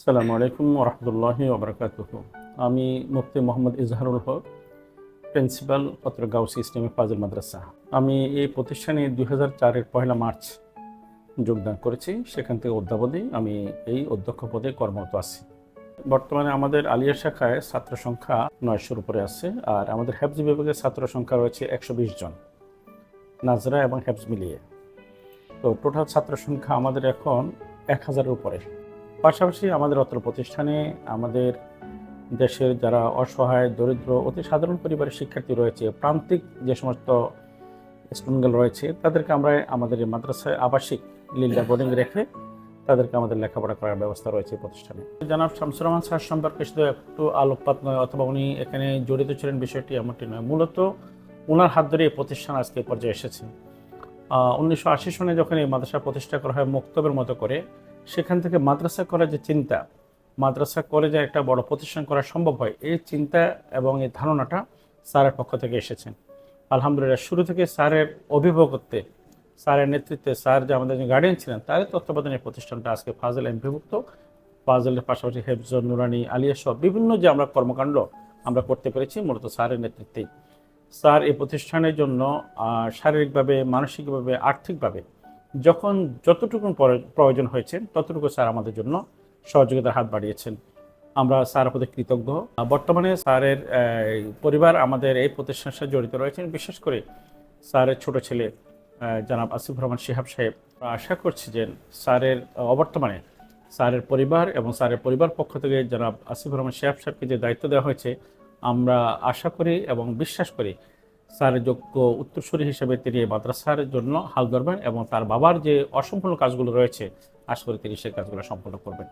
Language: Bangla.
আসসালামু আলাইকুম ওরহমতুল্লাহি ওবরাকাতুহু। আমি মুফতি মোহাম্মদ ইজহারুল হক, প্রিন্সিপাল পত্র গাউসি ইসলামী ফাজিল মাদ্রাসা। আমি এই প্রতিষ্ঠানে 2004-এর 1 মার্চ যোগদান করেছি। সেখান থেকে অদ্যাবধি আমি এই অধ্যক্ষ পদে কর্মরত আছি। বর্তমানে আমাদের আলিয়া শাখায় ছাত্র সংখ্যা 900-র উপরে আছে, আর আমাদের হেফজ বিভাগের ছাত্র সংখ্যা রয়েছে 120 জন, নাজরা এবং হেফজ মিলিয়ে। তো টোটাল ছাত্র সংখ্যা আমাদের এখন 1000-এর উপরে। পাশাপাশি আমাদের অত্র প্রতিষ্ঠানে আমাদের দেশের যারা অসহায়, দরিদ্র, অতি সাধারণ পরিবারের শিক্ষার্থী রয়েছে, প্রান্তিক যে সমস্ত স্টুডেন্টগুলো রয়েছে, তাদেরকে আমরা আমাদের এই মাদ্রাসায় আবাসিক লিল্লা বোর্ডিং রেখে তাদেরকে আমাদের লেখাপড়া করার ব্যবস্থা রয়েছে এই প্রতিষ্ঠানে। জনাব শামসুর রহমান স্যার সম্পর্কে শুধু একটু আলোকপাত নয়, অথবা উনি এখানে জড়িত ছিলেন বিষয়টি এমনটি নয়। মূলত ওনার হাত ধরে এই প্রতিষ্ঠান আজকে পর্যায়ে এসেছে। 1980 সনে যখন এই মাদ্রাসা প্রতিষ্ঠা করা হয় মক্তবের মতো করে, সেখান থেকে মাদ্রাসা করার যে চিন্তা, মাদ্রাসা করে যে একটা বড় প্রতিষ্ঠান করা সম্ভব হয়, এই চিন্তা এবং এই ধারণাটা স্যারের পক্ষ থেকে এসেছেন। আলহামদুলিল্লাহ, শুরু থেকে স্যারের অভিভাবকত্বে, স্যারের নেতৃত্বে, স্যার যে আমাদের গার্ডিয়ান ছিলেন, তার তত্ত্বাবধানে এই প্রতিষ্ঠানটা আজকে ফাজিল এমপিভুক্ত। ফাজিলের পাশাপাশি হেফজ, নুরানি, আলিয়া সহ বিভিন্ন যে আমরা কর্মকাণ্ড আমরা করতে পেরেছি মূলত স্যারের নেতৃত্বেই। স্যার এই প্রতিষ্ঠানের জন্য শারীরিকভাবে, মানসিকভাবে, আর্থিকভাবে যখন যতটুকু প্রয়োজন হয়েছে ততটুকু স্যার আমাদের জন্য সহযোগিতার হাত বাড়িয়েছেন। আমরা স্যারের প্রতি কৃতজ্ঞ। বর্তমানে স্যারের পরিবার আমাদের এই প্রতিষ্ঠানের সাথে জড়িত রয়েছেন, বিশেষ করে স্যারের ছোট ছেলে জনাব আসিফুর রহমান শিহাব সাহেব। আশা করছি যে স্যারের অবর্তমানে স্যারের পরিবার এবং স্যারের পরিবার পক্ষ থেকে জনাব আসিফুর রহমান শিহাব সাহেবকে যে দায়িত্ব দেওয়া হয়েছে, আমরা আশা করি এবং বিশ্বাস করি স্যারের যোগ্য উত্তরসূরি হিসেবে তিনি মাদ্রাসার জন্য হাল ধরবেন এবং তার বাবার যে অসম্পূর্ণ কাজগুলো রয়েছে, আশা করি তিনি সেই কাজগুলো সম্পন্ন করবেন।